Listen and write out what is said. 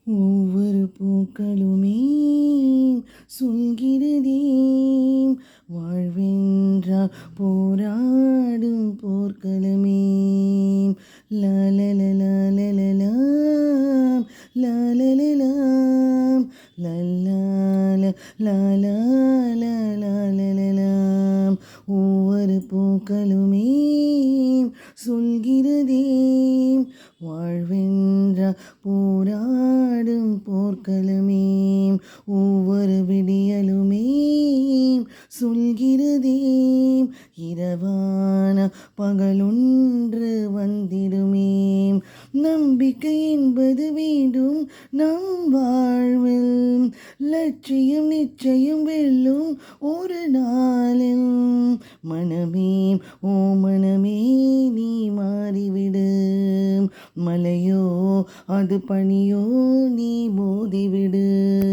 ஒவ்வொரு பூக்களுமே சொல்கிறதே வாழ்வென்றால் போராடும் போர்க்களமே. லலலலலலலாம் லலலலாம் லல்லால லலலலலலாம். ஒவ்வொரு பூக்களுமே சொல்கிறதே வாழ்வென்றால் போராடும் போர்க்களமே. ஒவ்வொரு விடியலுமே சொல்கிறதே இரவான பகலொன்று வந்திடுமே. நம்பிக்கை என்பது வேண்டும் நம் வாழ்வில், லட்சியம் நிச்சயம் வெல்லும் ஒரு நாளில். மனமே ஓ மனமே நீ மாறிவிடு, மலையோ அது பனியோ